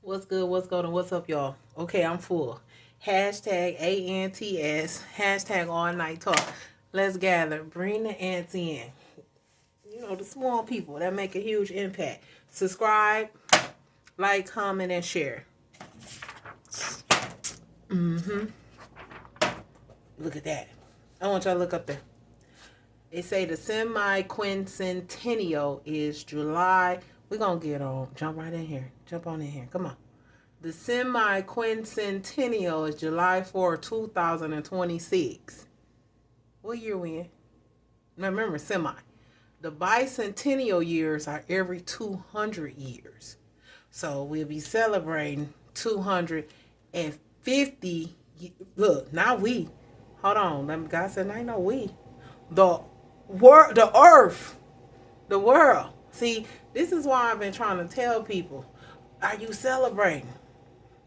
What's good? What's going on? What's up, y'all? Okay, I'm full. Hashtag ANTS. Hashtag all night talk. Let's gather. Bring the ants in. You know, the small people that make a huge impact. Subscribe, like, comment, and share. Look at that. I want y'all to look up there. They say the semi-quincentennial is July. We're going to get on. Jump right in here. Jump on in here. Come on. The semi-quincentennial is July 4, 2026. What year we in? Now remember, semi. The bicentennial years are every 200 years. So we'll be celebrating 250. Look, not we. Hold on. God said, I know we. The world, the earth, the world. See, this is why I've been trying to tell people. Are you celebrating?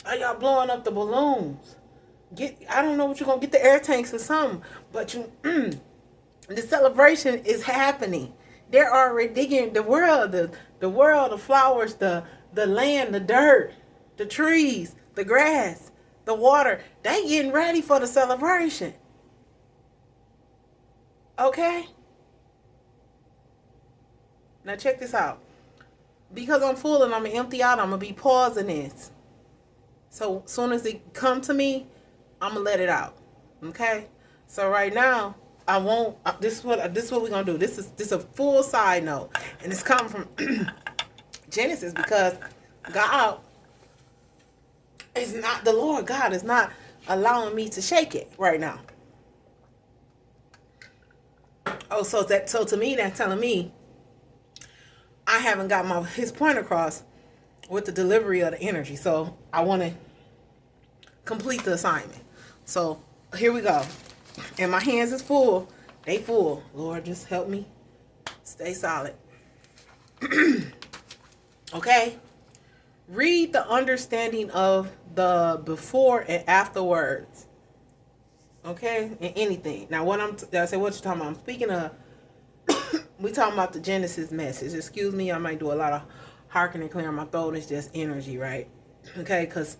Are y'all blowing up the balloons? I don't know what you're gonna get, the air tanks or something, but you the celebration is happening. They're already digging the world, the world, the flowers, the land, the dirt, the trees, the grass, the water. They getting ready for the celebration. Okay? Now check this out. Because I'm full and I'm gonna empty out, I'm gonna be pausing this. So as soon as it come to me, I'm gonna let it out. Okay? So right now, I won't. This is what we're gonna do. This is a full side note, and it's coming from Genesis because God is not the Lord. God is not allowing me to shake it right now. Oh, so to me that's telling me I haven't got his point across with the delivery of the energy. So I want to complete the assignment. So here we go. And my hands is full. They full. Lord, just help me stay solid. Okay? Read the understanding of the before and after words. Okay? In anything. Now, I say what you talking about? I'm speaking of, we talking about the Genesis message. Excuse me, I might do a lot of harking and clearing my throat. It's just energy, right? Okay? Because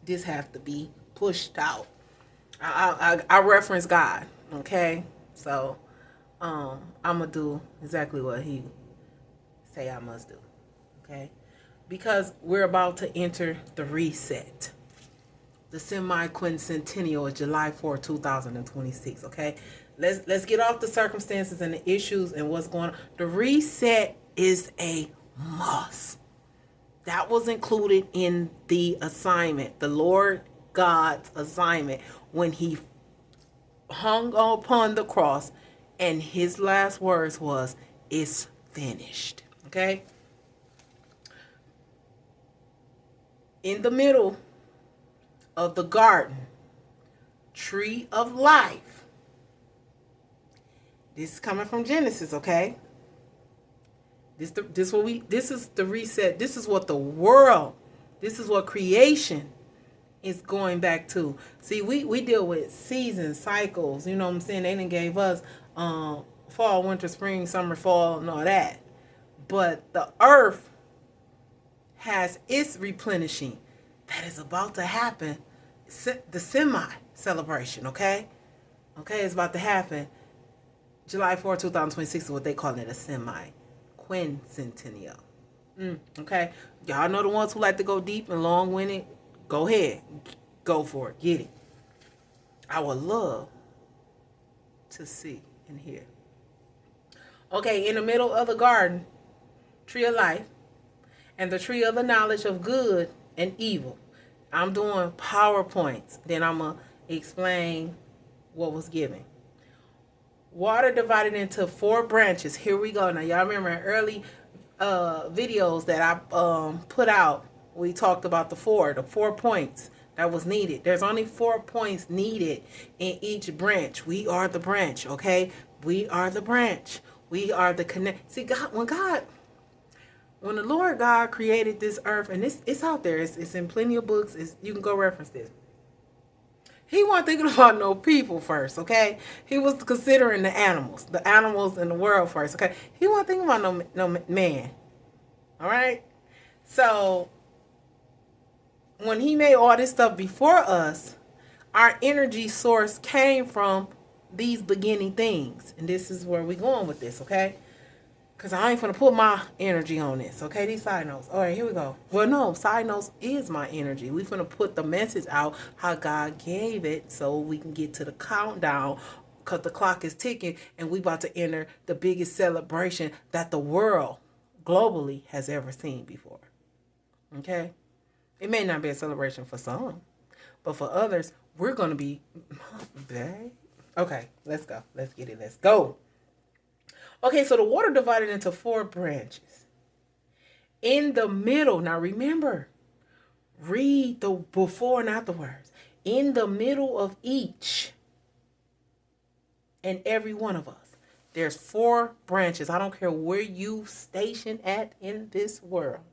this have to be pushed out. I reference God, okay? So, I'm gonna do exactly what He say I must do, okay? Because we're about to enter the reset. The semi-quincentennial is July 4, 2026, okay? Let's get off the circumstances and the issues and what's going on. The reset is a must. That was included in the assignment, the Lord God's assignment, when He hung upon the cross, and His last words was, "It's finished." Okay? In the middle of the garden, tree of life. This is coming from Genesis, okay? This is the reset. This is what the world, this is what creation is going back to. See, we deal with seasons, cycles, you know what I'm saying? They didn't gave us fall, winter, spring, summer, fall, and all that. But the earth has its replenishing that is about to happen. The semi celebration, okay? Okay, it's about to happen. July 4, 2026 is what they call it, a semi quincentennial. Okay, y'all know the ones who like to go deep and long-winded. Go ahead, go for it, get it. I would love to see and hear. Okay, in the middle of the garden, tree of life, and the tree of the knowledge of good and evil. I'm doing PowerPoints. Then I'm gonna explain what was given. Water divided into 4 branches. Here we go. Now y'all remember early videos that I put out. We talked about the 4 points that was needed. There's only 4 points needed in each branch. We are the branch, okay? We are the branch. We are the connect. See, when the Lord God created this earth, and it's out there. It's in plenty of books. You can go reference this. He wasn't thinking about no people first, okay? He was considering the animals in the world first, okay? He wasn't thinking about no man, all right? So when he made all this stuff before us, our energy source came from these beginning things. And this is where we're going with this, okay? Because I ain't going to put my energy on this, okay? These side notes. All right, here we go. Well, no, side notes is my energy. We're going to put the message out how God gave it so we can get to the countdown because the clock is ticking and we about to enter the biggest celebration that the world globally has ever seen before, okay? It may not be a celebration for some, but for others, we're going to be... Okay, let's go. Let's get it. Let's go. Okay, so the water divided into 4 branches. In the middle, now remember, read the before and afterwards. In the middle of each and every one of us, there's 4 branches. I don't care where you station at in this world.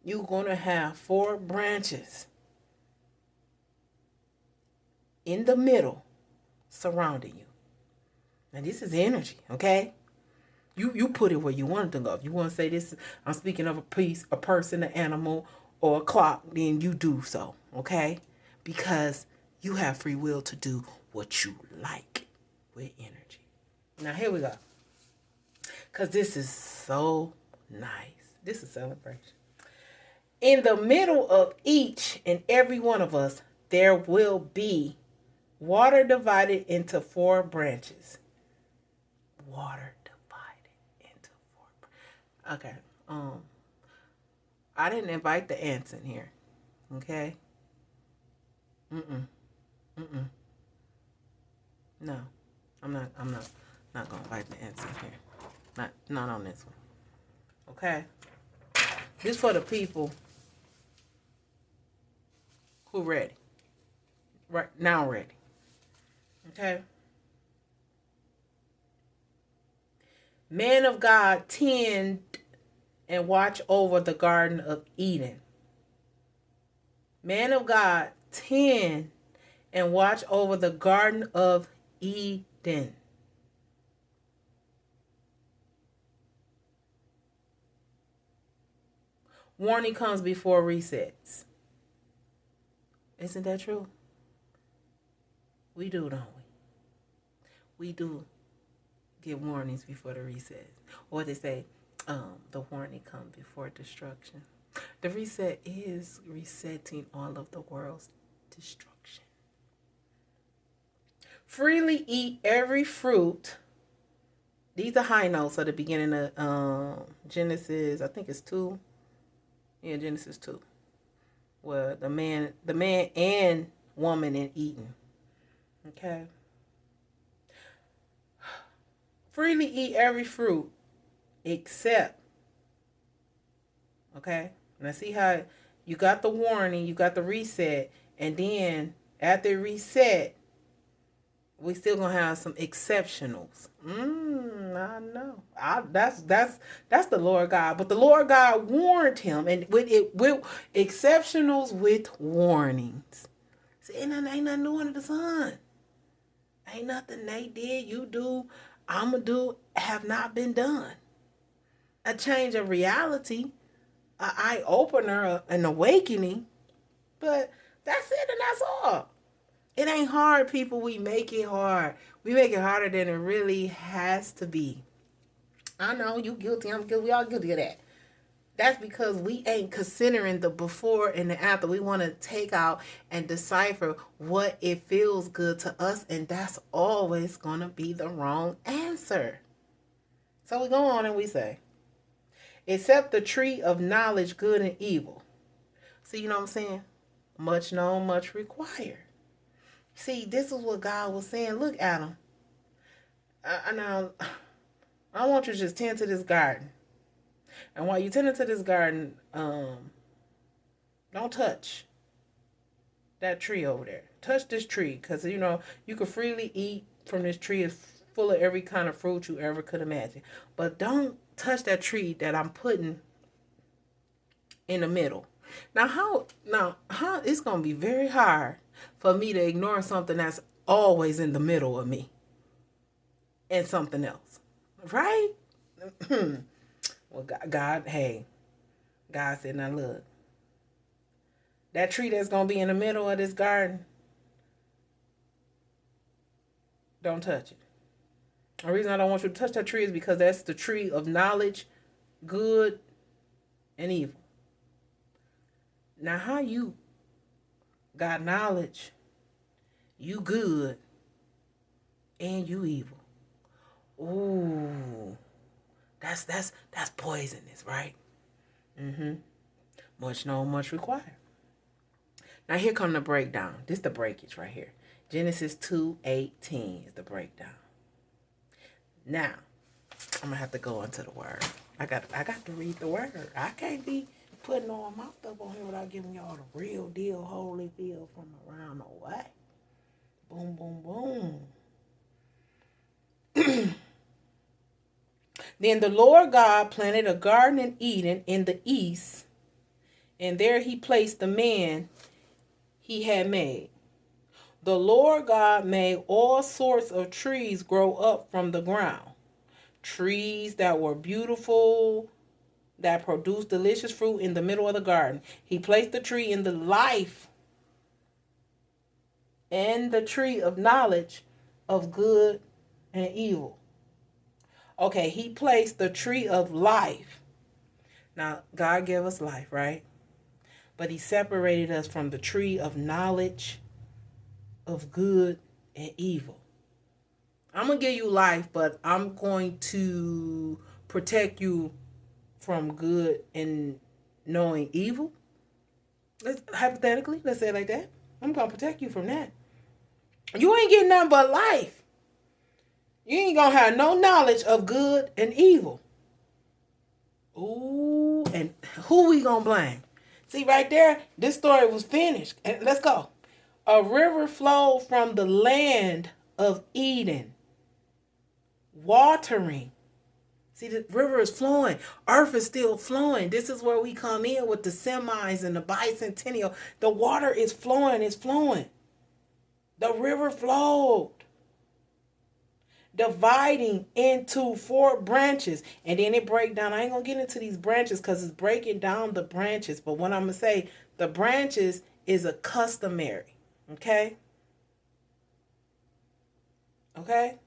You're going to have 4 branches in the middle surrounding you. And this is energy, okay? You put it where you want it to go. If you want to say this, I'm speaking of a piece, a person, an animal, or a clock, then you do so, okay? Because you have free will to do what you like with energy. Now, here we go. Because this is so nice. This is celebration. In the middle of each and every one of us, there will be water divided into 4 branches. Water divided into 4. Okay. I didn't invite the ants in here. Okay. No, I'm not gonna invite the ants in here. Not on this one. Okay. This for the people who ready. Right now ready. Okay. Man of God, tend and watch over the Garden of Eden. Man of God, tend and watch over the Garden of Eden. Warning comes before resets. Isn't that true? We do, don't we? We do get warnings before the reset. Or they say, the warning comes before destruction. The reset is resetting all of the world's destruction. Freely eat every fruit. These are high notes at the beginning of Genesis, I think it's 2. Yeah, Genesis 2. Where the man and woman in Eden. Okay. Freely eat every fruit except, okay? Now see how you got the warning, you got the reset, and then after reset, we still gonna have some exceptionals. I know. That's the Lord God. But the Lord God warned him, and with exceptionals with warnings. See, ain't nothing new under the sun. Ain't nothing they did, you do, I'ma do, have not been done. A change of reality, an eye opener, an awakening, but that's it and that's all. It ain't hard, people. We make it hard. We make it harder than it really has to be. I know you guilty, I'm guilty, we all guilty of that. That's because we ain't considering the before and the after. We want to take out and decipher what it feels good to us, and that's always going to be the wrong answer. So we go on and we say, except the tree of knowledge, good and evil. See, you know what I'm saying? Much known, much required. See, this is what God was saying. Look, Adam. Now, I want you to just tend to this garden. And while you tend to this garden, don't touch that tree over there. Touch this tree, because, you know, you can freely eat from this tree. It's full of every kind of fruit you ever could imagine. But don't touch that tree that I'm putting in the middle. Now how it's going to be very hard for me to ignore something that's always in the middle of me and something else. Right? Well, God said, now look, That tree that's going to be in the middle of this garden, don't touch it. The reason I don't want you to touch that tree is because that's the tree of knowledge, good and evil. Now, how you got knowledge, you good, and you evil? Ooh, that's poisonous, right? Much known, much required. Now here come the breakdown. This is the breakage right here. Genesis 2:18 is the breakdown. Now, I'm gonna have to go into the word. I got to read the word. I can't be putting all my stuff on here without giving y'all the real deal, holy feel from around the way. Boom, boom, boom. Then the Lord God planted a garden in Eden in the east, and there he placed the man he had made. The Lord God made all sorts of trees grow up from the ground. Trees that were beautiful, that produced delicious fruit in the middle of the garden. He placed the tree in the life and the tree of knowledge of good and evil. Okay, he placed the tree of life. Now, God gave us life, right? But he separated us from the tree of knowledge of good and evil. I'm going to give you life, but I'm going to protect you from good and knowing evil. Hypothetically, let's say it like that. I'm going to protect you from that. You ain't getting nothing but life. You ain't going to have no knowledge of good and evil. Ooh, and who we going to blame? See, right there, this story was finished. And let's go. A river flowed from the land of Eden, watering. See, the river is flowing. Earth is still flowing. This is where we come in with the semis and the bicentennial. The water is flowing. It's flowing. The river flowed, dividing into 4 branches. And then it break down. I ain't going to get into these branches because it's breaking down the branches. But what I'm going to say, the branches is a customary. Okay? Okay?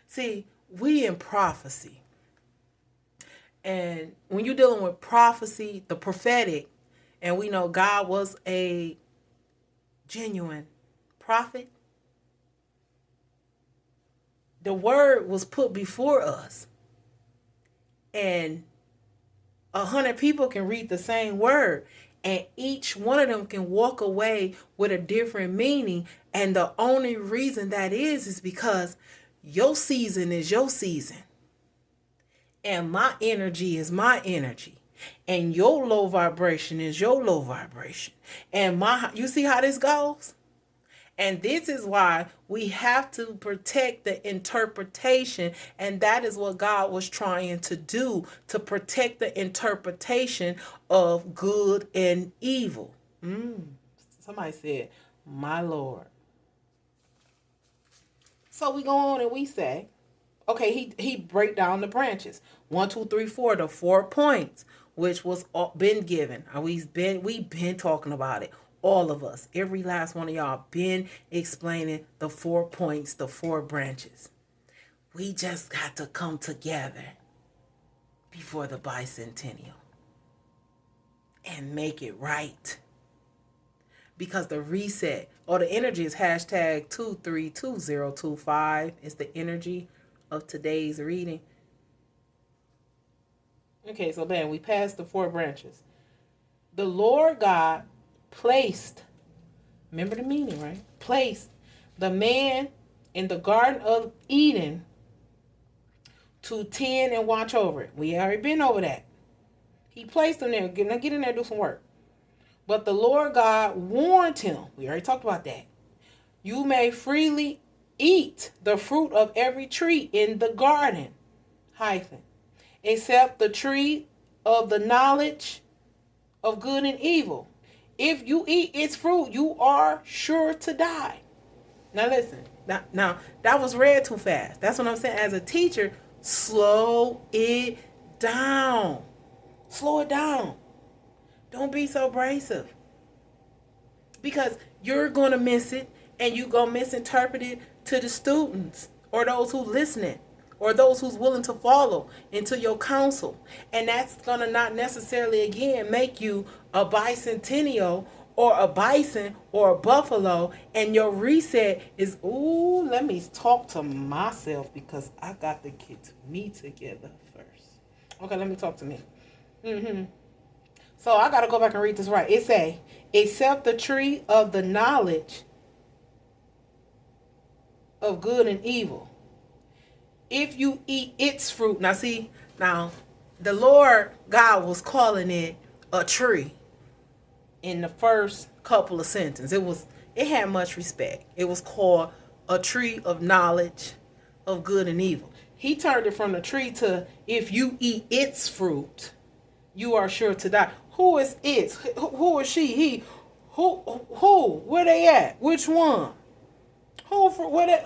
See, we in prophecy. And when you're dealing with prophecy, the prophetic, and we know God was a genuine prophet, the word was put before us. And 100 people can read the same word. And each one of them can walk away with a different meaning. And the only reason that is because your season is your season. And my energy is my energy. And your low vibration is your low vibration. And you see how this goes? And this is why we have to protect the interpretation. And that is what God was trying to do, to protect the interpretation of good and evil. Somebody said, my Lord. So we go on and we say, okay, he break down the branches. 1, 2, 3, 4, the 4 points, which was been given. We've been talking about it. All of us, every last one of y'all been explaining the 4 points, the 4 branches. We just got to come together before the bicentennial and make it right. Because the reset or the energy is hashtag 232025 is the energy of today's reading. Okay, so then we passed the 4 branches. The Lord God placed, remember the meaning, right? Placed the man in the Garden of Eden to tend and watch over it. We already been over that. He placed him there. Now get in there, do some work. But the Lord God warned him. We already talked about that. You may freely eat the fruit of every tree in the garden, except the tree of the knowledge of good and evil. If you eat its fruit, you are sure to die. Now listen. Now that was read too fast. That's what I'm saying. As a teacher, slow it down. Slow it down. Don't be so abrasive. because you're going to miss it and you're going to misinterpret it to the students or those who listening or those who's willing to follow into your counsel. And that's going to not necessarily, again, make you a bicentennial or a bison or a buffalo. And your reset is, ooh, let me talk to myself because I got to get me together first. Okay, let me talk to me. So I got to go back and read this right. It say, except the tree of the knowledge of good and evil, if you eat its fruit. Now see, now the Lord God was calling it a tree in the first couple of sentences. It had much respect. It was called a tree of knowledge of good and evil. He turned it from the tree to, if you eat its fruit, you are sure to die. Who is it? Who is she? He? Who? Where they at? Which one? Who? Where they?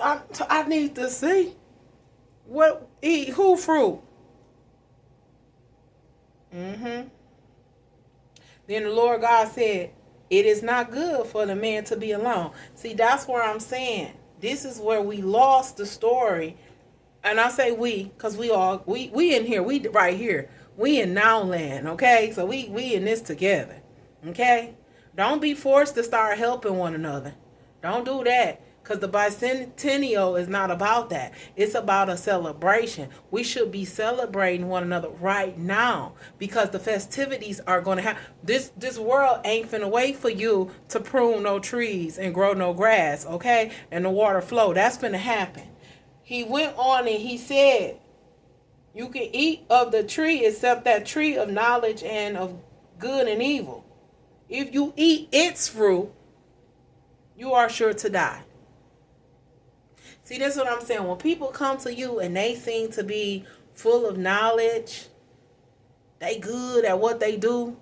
I need to see. What? Eat who fruit? Then the Lord God said, it is not good for the man to be alone. See, that's where I'm saying. This is where we lost the story. And I say we, because we in here. We right here. We in now land, okay? So we in this together, okay? Don't be forced to start helping one another. Don't do that, because the bicentennial is not about that. It's about a celebration. We should be celebrating one another right now, because the festivities are going to happen. This world ain't finna wait for you to prune no trees and grow no grass, okay? And the water flow. That's finna happen. He went on and he said, you can eat of the tree except that tree of knowledge and of good and evil. If you eat its fruit, you are sure to die. See, that's what I'm saying. When people come to you and they seem to be full of knowledge, they good at what they do,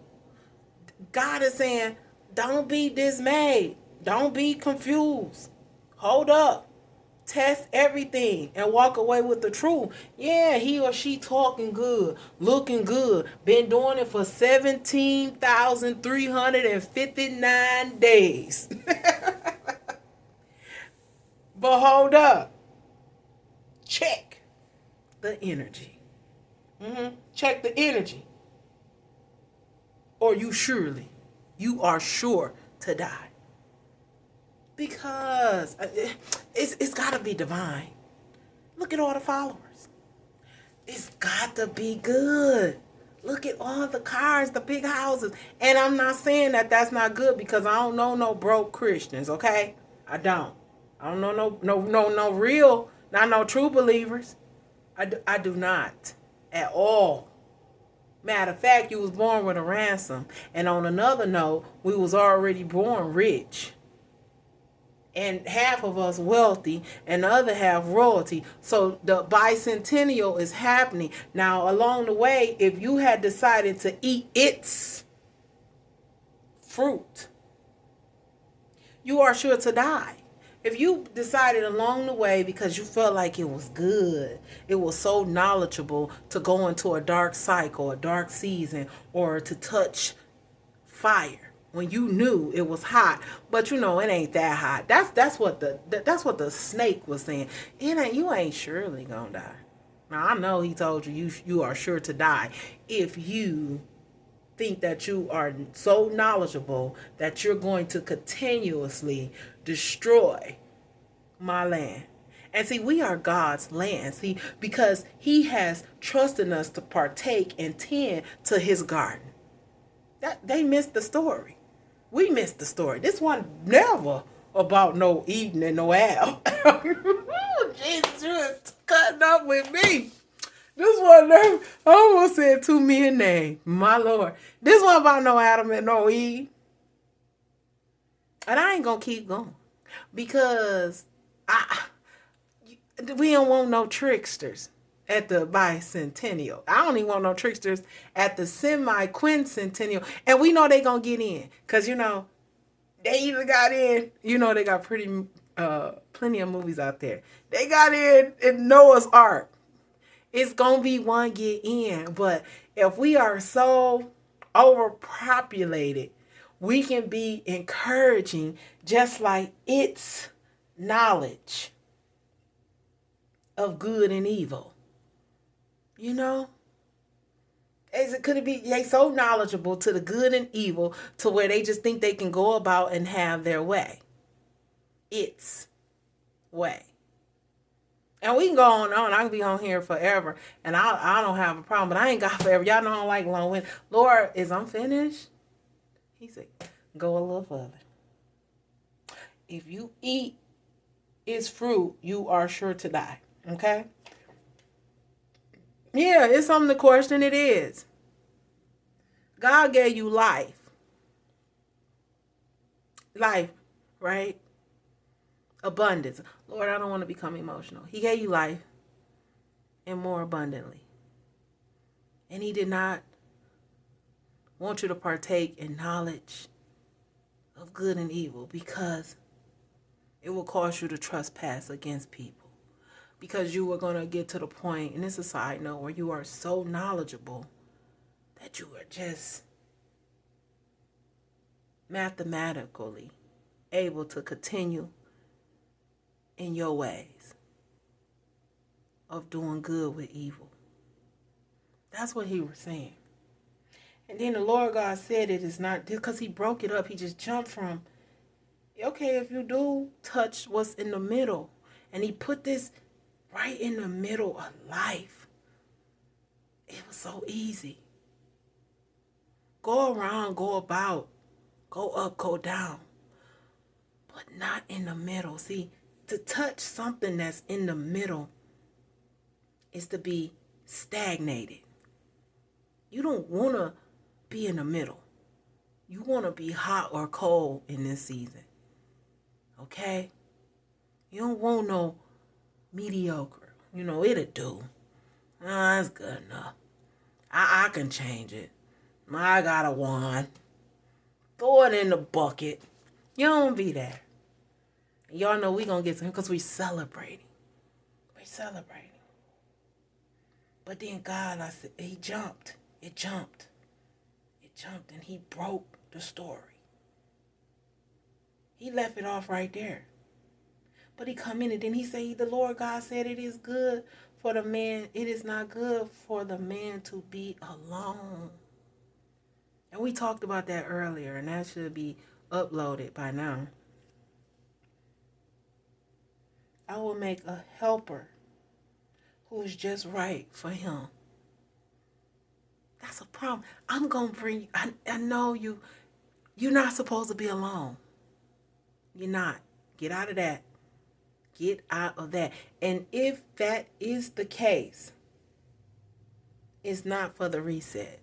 God is saying, don't be dismayed. Don't be confused. Hold up. Test everything and walk away with the truth. Yeah, he or she talking good, looking good, been doing it for 17,359 days. But hold up. Check the energy. Check the energy. Or you are sure to die. Because it's got to be divine. Look at all the followers. It's got to be good. Look at all the cars, the big houses. And I'm not saying that that's not good, because I don't know no broke Christians, okay? I don't know no real, not no true believers. I do not at all. Matter of fact, you was born with a ransom. And on another note, we was already born rich. And half of us wealthy and the other half royalty. So the bicentennial is happening. Now, along the way, if you had decided to eat its fruit, you are sure to die. If you decided along the way, because you felt like it was good, it was so knowledgeable to go into a dark cycle, a dark season, or to touch fire when you knew it was hot, but it ain't that hot. That's what the snake was saying. You ain't surely gonna die. Now I know he told you are sure to die if you think that you are so knowledgeable that you're going to continuously destroy my land. And see, we are God's land. See, because he has trusted us to partake and tend to his garden. They missed the story. We missed the story. This one never about no eating and no Al. Jesus, you're cutting up with me. This one never, I almost said to me a name. My Lord. This one about no Adam and no Eve. And I ain't going to keep going. Because we don't want no tricksters at the bicentennial. I don't even want no tricksters at the semi-quincentennial. And we know they going to get in. Because, they either got in, they got plenty of movies out there. They got in Noah's Ark. It's going to be one get in. But if we are so overpopulated we can be encouraging just like its knowledge of good and evil. You know? Could it be they so knowledgeable to the good and evil to where they just think they can go about and have their way? Its way. And we can go on and on. I can be on here forever. And I don't have a problem. But I ain't got forever. Y'all know I don't like long wind. Lord, is I'm finished? He said, go a little further. If you eat its fruit, you are sure to die. Okay? Yeah, it's something to question. It is. God gave you life. Life, right? Abundance. Lord, I don't want to become emotional. He gave you life and more abundantly. And he did not want you to partake in knowledge of good and evil because it will cause you to trespass against people. Because you are going to get to the point, and it's a side note, where you are so knowledgeable that you are just mathematically able to continue in your ways of doing good with evil. That's what he was saying. And then the Lord God said it is not, because he broke it up, he just jumped from, okay, if you do touch what's in the middle, and he put this right in the middle of life. It was so easy. Go around, go about, go up, go down, but not in the middle. See, to touch something that's in the middle is to be stagnated. You don't want to be in the middle. You want to be hot or cold in this season. Okay? You don't want no mediocre. You know, it'll do. That's good enough. I can change it. I got a wand. Throw it in the bucket. You don't be there. Y'all know we going to get some because we celebrating. We're celebrating. But then God, I said, he jumped. It jumped. It jumped and he broke the story. He left it off right there. But he come in and then he say, the Lord God said it is good for the man. It is not good for the man to be alone. And we talked about that earlier, and that should be uploaded by now. I will make a helper who is just right for him. That's a problem. I'm going to bring you. I know you're not supposed to be alone. You're not. Get out of that. Get out of that. And if that is the case, it's not for the reset.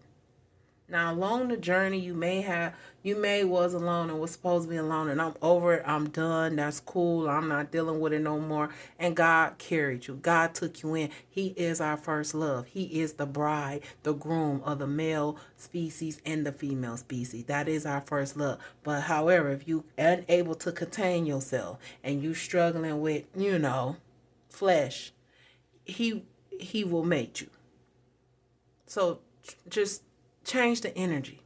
Now, along the journey, you may was alone and was supposed to be alone, and I'm over it. I'm done. That's cool. I'm not dealing with it no more. And God carried you. God took you in. He is our first love. He is the bride, the groom of the male species and the female species. That is our first love. But however, if you unable to contain yourself and you struggling with, flesh, he will make you. So just change the energy.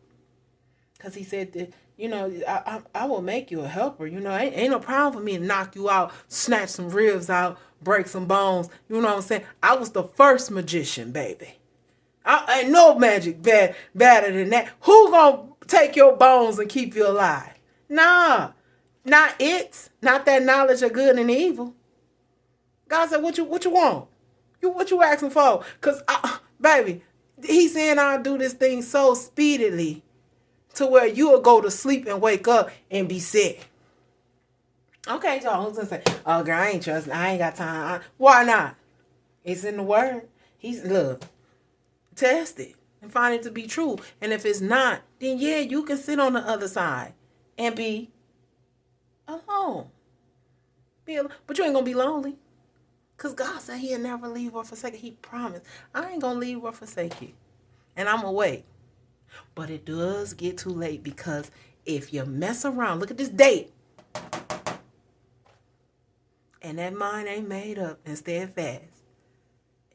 Because he said that, I will make you a helper. Ain't no problem for me to knock you out, snatch some ribs out, break some bones. You know what I'm saying? I was the first magician, baby. Ain't no magic better than that. Who gonna take your bones and keep you alive? Nah. Not that knowledge of good and evil. God said, what you want? What you asking for? Because, baby, he's saying I'll do this thing so speedily to where you will go to sleep and wake up and be sick. Okay, y'all, who's going to say, oh, girl, I ain't trusting. I ain't got time. Why not? It's in the word. Look, test it and find it to be true. And if it's not, then yeah, you can sit on the other side and be alone. But you ain't going to be lonely. Because God said he'll never leave or forsake you. He promised. I ain't going to leave or forsake you. And I'm going to wait. But it does get too late because if you mess around, look at this date. And that mind ain't made up and steadfast.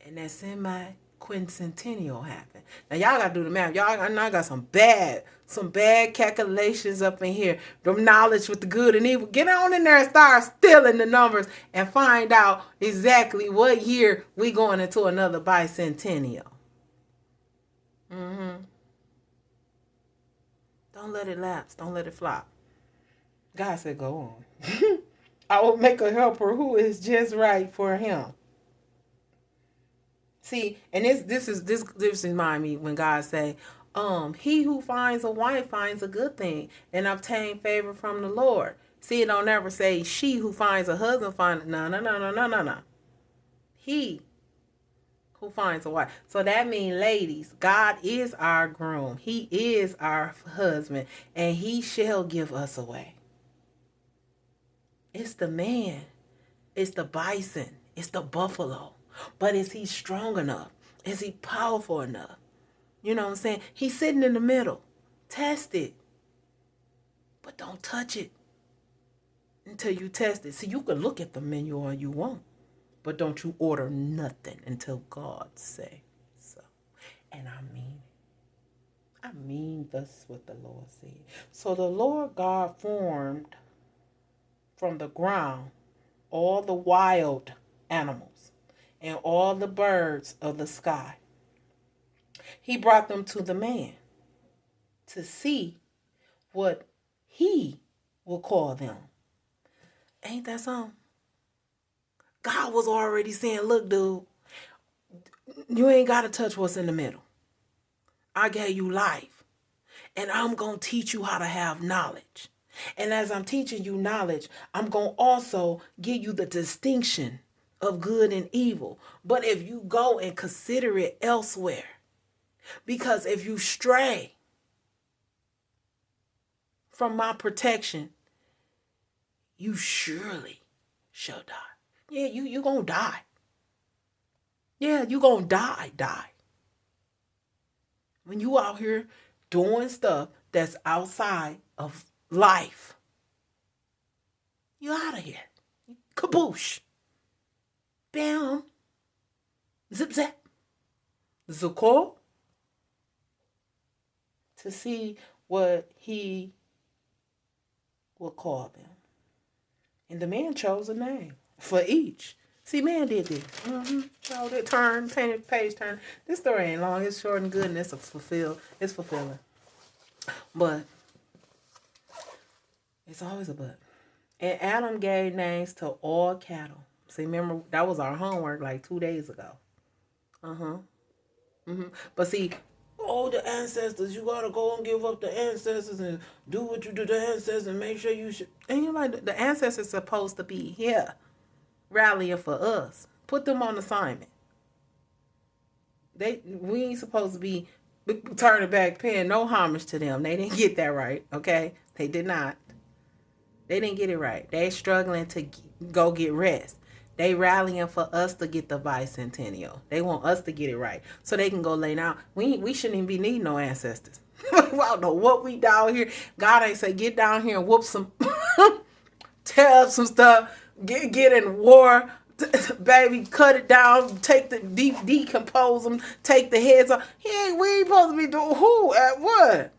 And that quincentennial happen. Now y'all gotta do the math. Y'all, I know I got some bad calculations up in here. The knowledge with the good and evil. Get on in there and start stealing the numbers and find out exactly what year we going into another bicentennial. Don't let it lapse. Don't let it flop. God said, go on. I will make a helper who is just right for him. See, and this remind me when God say, he who finds a wife finds a good thing and obtain favor from the Lord. See, it don't ever say she who finds a husband finds no. He who finds a wife. So that means, ladies, God is our groom. He is our husband, and he shall give us away. It's the man. It's the bison. It's the buffalo. But is he strong enough? Is he powerful enough? You know what I'm saying? He's sitting in the middle. Test it. But don't touch it until you test it. See, you can look at the menu all you want, but don't you order nothing until God say so. And I mean it. I mean that's what the Lord said. So the Lord God formed from the ground all the wild animals and all the birds of the sky. He brought them to the man to see what he will call them. Ain't that something? God was already saying, look, dude, you ain't got to touch what's in the middle. I gave you life, and I'm going to teach you how to have knowledge. And as I'm teaching you knowledge, I'm going to also give you the distinction of good and evil. But if you go and consider it elsewhere, because if you stray from my protection, you surely shall die. Yeah, you going to die. Yeah, you going to die. When you out here doing stuff that's outside of life, you out of here. Kaboosh. Bam. Zip zap. Zuko. To see what he will call them. And the man chose a name for each. See, man did this. So it turned, page turn. This story ain't long. It's short and good, and it's fulfilling. But it's always a but. And Adam gave names to all cattle. See, remember, that was our homework like 2 days ago. But see, the ancestors, you gotta go and give up the ancestors and do what you do to the ancestors and make sure you should. And you're like, the ancestors are supposed to be here, rallying for us. Put them on assignment. We ain't supposed to be turning back, paying no homage to them. They didn't get that right, okay? They did not. They didn't get it right. They struggling to go get rest. They rallying for us to get the bicentennial. They want us to get it right so they can go lay down. We shouldn't even be needing no ancestors. I don't know what we down here. God ain't say get down here and whoop some, tear up some stuff, get in war, baby, cut it down, take the decompose them, take the heads off. We ain't supposed to be doing who at what.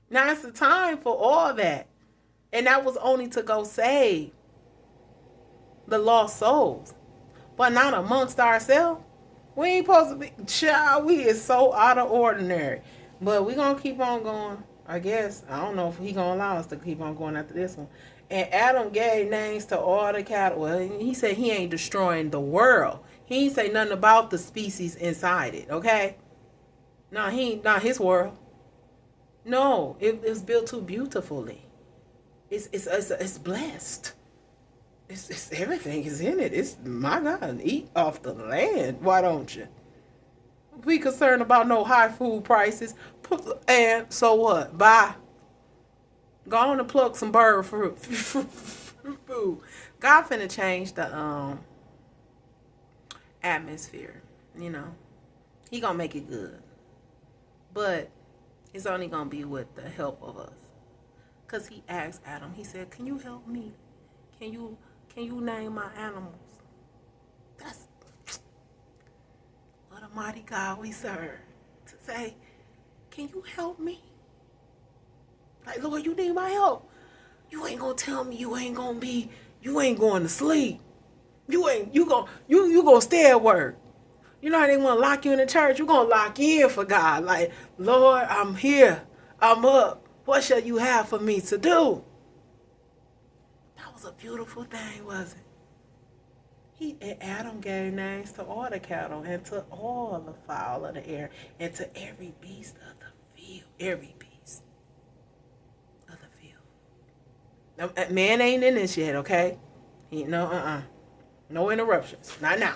Now it's the time for all that, and that was only to go save the lost souls, but not amongst ourselves. We ain't supposed to be. Child, we is so out of ordinary. But we gonna keep on going, I guess. I don't know if he gonna allow us to keep on going after this one. And Adam gave names to all the cattle. Well, he said he ain't destroying the world. He ain't say nothing about the species inside it, okay? No, he ain't, not his world. No, it was built too beautifully. It's blessed. It's everything is in it. It's, my God, eat off the land. Why don't you? We concerned about no high food prices. And so what? Bye. Go on and pluck some bird fruit. Food. God finna change the atmosphere. You know. He gonna make it good. But it's only gonna be with the help of us. Because he asked Adam, he said, can you help me? Can you name my animals? mighty God we serve. To say, can you help me? Like, Lord, you need my help. You ain't gonna tell me you ain't going to sleep. You gonna stay at work. You know how they want to lock you in the church? You're going to lock in for God. Like, Lord, I'm here. I'm up. What shall you have for me to do? That was a beautiful thing, wasn't it? Adam gave names to all the cattle and to all the fowl of the air and to every beast of the field. Every beast of the field. Now, man ain't in this yet, okay? No interruptions. Not now.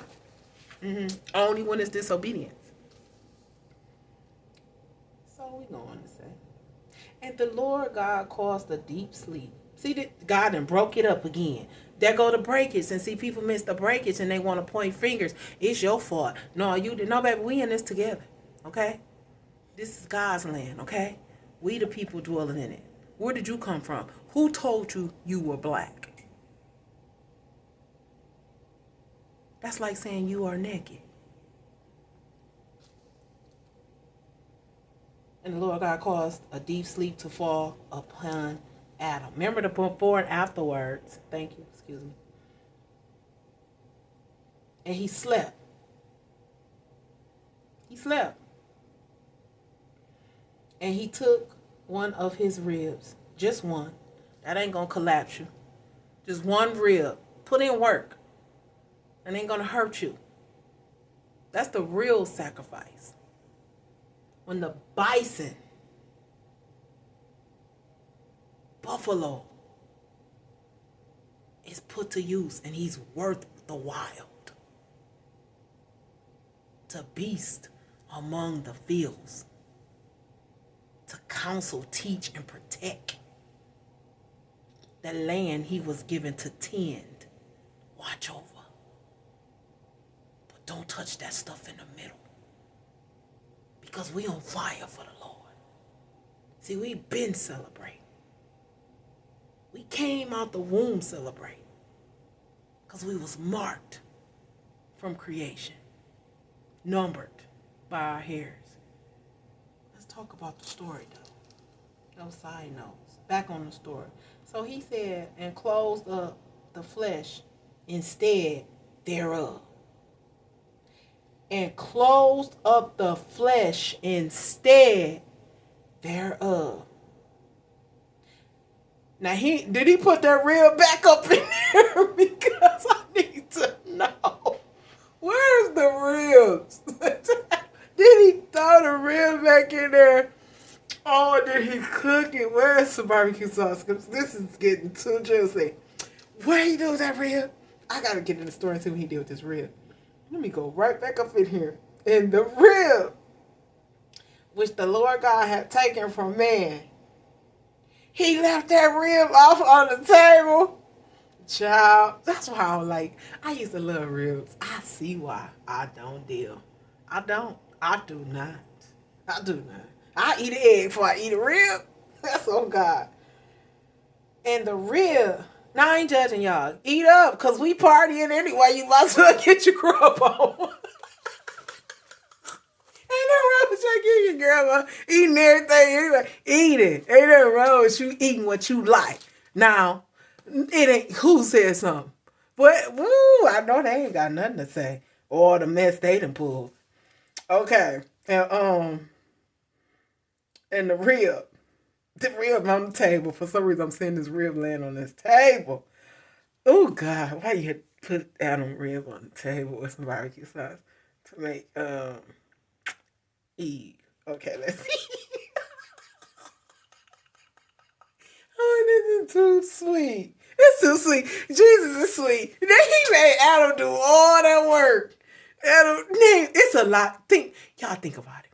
Only when it's disobedience. So we going to say. And the Lord God caused a deep sleep. See, that God done broke it up again. There go the breakage. And see, people miss the breakage and they want to point fingers. It's your fault. No, you did. No, baby, we in this together. Okay? This is God's land, okay? We the people dwelling in it. Where did you come from? Who told you you were black? That's like saying you are naked. And the Lord God caused a deep sleep to fall upon Adam. Remember the before and afterwards. Thank you. Excuse me. And he slept. He slept. And he took one of his ribs. Just one. That ain't going to collapse you. Just one rib. Put in work. And ain't going to hurt you. That's the real sacrifice. When the bison, buffalo, is put to use and he's worth the wild. To beast among the fields. To counsel, teach, and protect the land he was given to tend, watch over. But don't touch that stuff in the middle. Because we on fire for the Lord. See, we been celebrating. We came out the womb celebrating. Because we was marked from creation. Numbered by our hairs. Let's talk about the story though. No side notes. Back on the story. So he said, and closed up the flesh instead thereof. And closed up the flesh instead thereof. Now did he put that rib back up in there? Because I need to know. Where's the ribs? Did he throw the rib back in there? Oh, did he cook it? Where's some barbecue sauce? Because this is getting too juicy. What did he do with that rib? I gotta get in the store and see what he did with this rib. Let me go right back up in here. And the rib, which the Lord God had taken from man, he left that rib off on the table. Child, that's why I used to love ribs. I see why I don't deal. I don't. I do not. I do not. I eat an egg before I eat a rib. That's on God. And the rib, now I ain't judging y'all. Eat up, because we partying anyway. You might as well get your grub on. Ain't nothing wrong with you getting your grub on. Eating everything anyway. Eat it. Ain't nothing wrong with you eating what you like. Now, it ain't who said something. But, woo, I know they ain't got nothing to say. Or the mess they done pulled. Okay. And the rib on the table. For some reason, I'm seeing this rib laying on this table. Oh, God. Why you put Adam rib on the table with some barbecue sauce to make Eve? Okay, let's see. Oh, this is too sweet. It's too sweet. Jesus is sweet. Then he made Adam do all that work. Adam, it's a lot. Y'all think about it.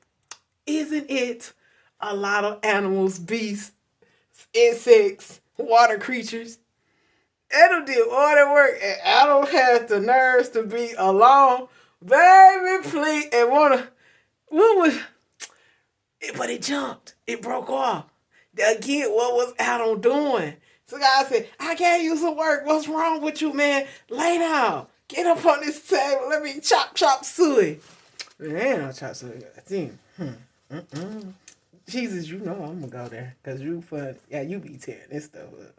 Isn't it a lot of animals, beasts, insects, water creatures? Adam did all that work, and Adam has the nerves to be alone. Baby, please, and but it jumped. It broke off. Again, what was Adam doing? So God said, I gave you some work. What's wrong with you, man? Lay down. Get up on this table. Let me chop suey. Man, I'll try to see. Jesus, you know I'm gonna go there because you fun. Yeah, you be tearing this stuff up.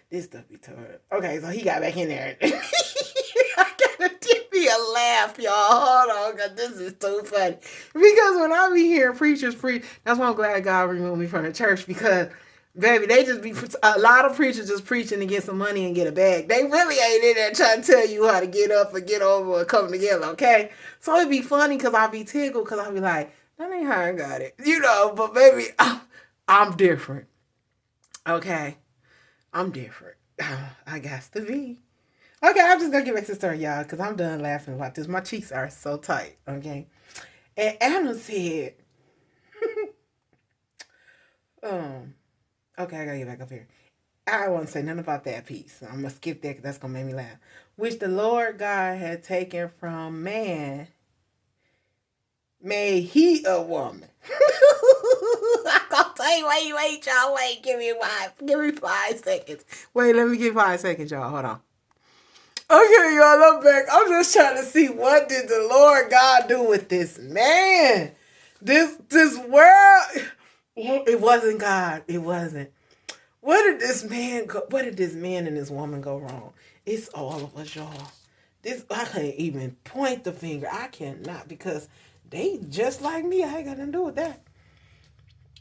This stuff be torn. Okay, so he got back in there. I gotta give me a laugh, y'all. Hold on, cause this is too funny. Because when I be hearing preachers preach, that's why I'm glad God removed me from the church because. Baby, they just be a lot of preachers just preaching to get some money and get a bag. They really ain't in there trying to tell you how to get up or get over or come together, okay? So it'd be funny because I'll be tickled because I'll be like, that ain't how I got it. But baby, I'm different. Okay? I'm different. I got to be. Okay, I'm just gonna get back to the story, y'all, because I'm done laughing about this. My cheeks are so tight, okay? And Anna said, okay, I gotta get back up here. I won't say nothing about that piece. I'm gonna skip that because that's gonna make me laugh. Which the Lord God had taken from man, made he a woman. I'm gonna tell you, wait, y'all, wait. Give me 5 seconds. Wait, let me get 5 seconds, y'all. Hold on. Okay, y'all, I'm back. I'm just trying to see what did the Lord God do with this man. This world. It wasn't God. It wasn't. What did this man and this woman go wrong? It's all of us, y'all. I can't even point the finger. I cannot because they just like me. I ain't got nothing to do with that.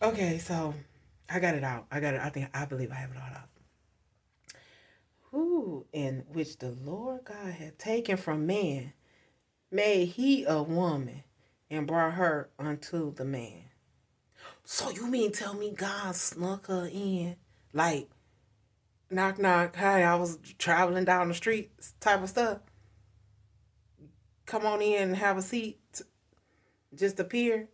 Okay, so I got it out. I believe I have it all out. Who in which the Lord God had taken from man, made he a woman, and brought her unto the man. So you mean tell me God snuck her in? Like, knock, knock, hey, I was traveling down the street type of stuff. Come on in and have a seat. Just appear.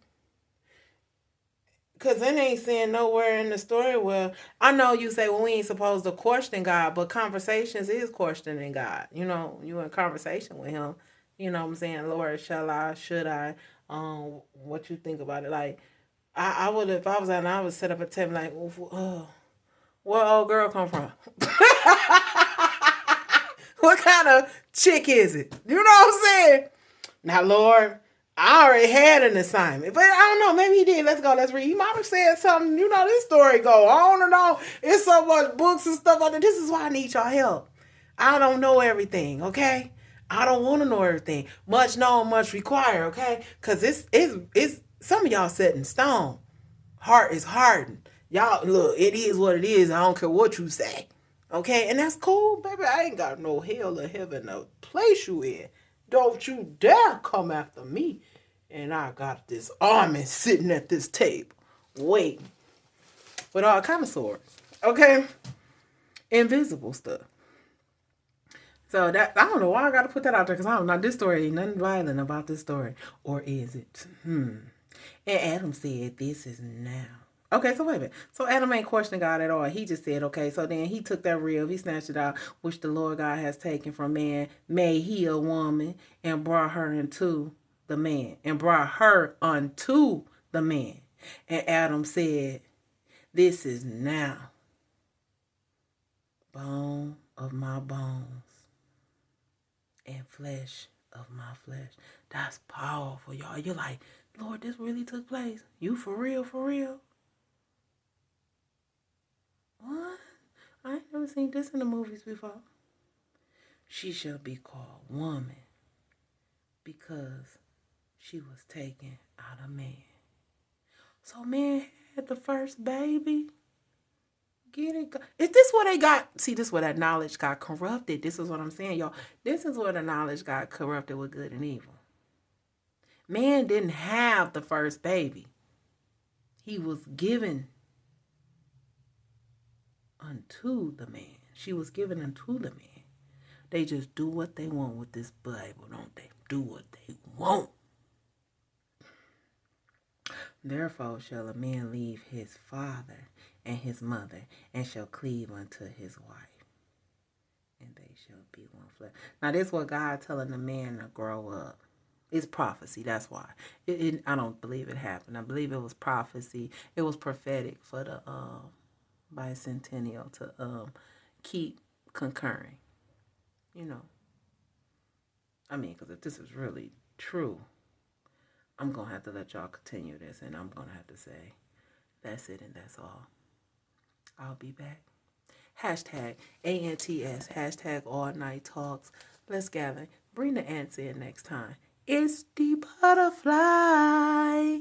Because it ain't saying nowhere in the story where, I know you say, well, we ain't supposed to question God, but conversations is questioning God. You in conversation with him. You know what I'm saying? Lord, should I? What you think about it? Like, I would, if I was out and I would set up a table like, where old girl come from? What kind of chick is it? You know what I'm saying? Now, Lord, I already had an assignment, but I don't know. Maybe he did. Let's go. Let's read. He might have said something. This story go on and on. It's so much books and stuff out there. This is why I need y'all help. I don't know everything, okay? I don't want to know everything. Much known, much required, okay? Because it's some of y'all set in stone. Heart is hardened. Y'all, look, it is what it is. I don't care what you say. Okay? And that's cool, baby. I ain't got no hell or heaven to place you in. Don't you dare come after me. And I got this army sitting at this table waiting with all kind of swords. Okay? Invisible stuff. So that, I don't know why I got to put that out there because I don't know. This story ain't nothing violent about this story. Or is it? And Adam said, this is now. Okay, so wait a minute. So Adam ain't questioning God at all. He just said, okay, so then he took that rib, he snatched it out, which the Lord God has taken from man, made he a woman, and brought her unto the man. And brought her unto the man. And Adam said, this is now bone of my bones and flesh of my flesh. That's powerful, y'all. You're like, Lord, this really took place. You for real, for real? What? I ain't never seen this in the movies before. She shall be called woman because she was taken out of man. So man had the first baby. Get it? Is this what they got? See, this is where that knowledge got corrupted. This is what I'm saying, y'all. This is where the knowledge got corrupted with good and evil. Man didn't have the first baby. He was given unto the man. She was given unto the man. They just do what they want with this Bible, don't they? Do what they want. Therefore shall a man leave his father and his mother, and shall cleave unto his wife, and they shall be one flesh. Now this is what God telling the man to grow up. It's prophecy, that's why. I don't believe it happened. I believe it was prophecy. It was prophetic for the bicentennial to keep concurring. I mean, because if this is really true, I'm going to have to let y'all continue this, and I'm going to have to say, that's it and that's all. I'll be back. Hashtag ANTS, hashtag all night talks. Let's gather. Bring the ants in next time. It's the butterfly.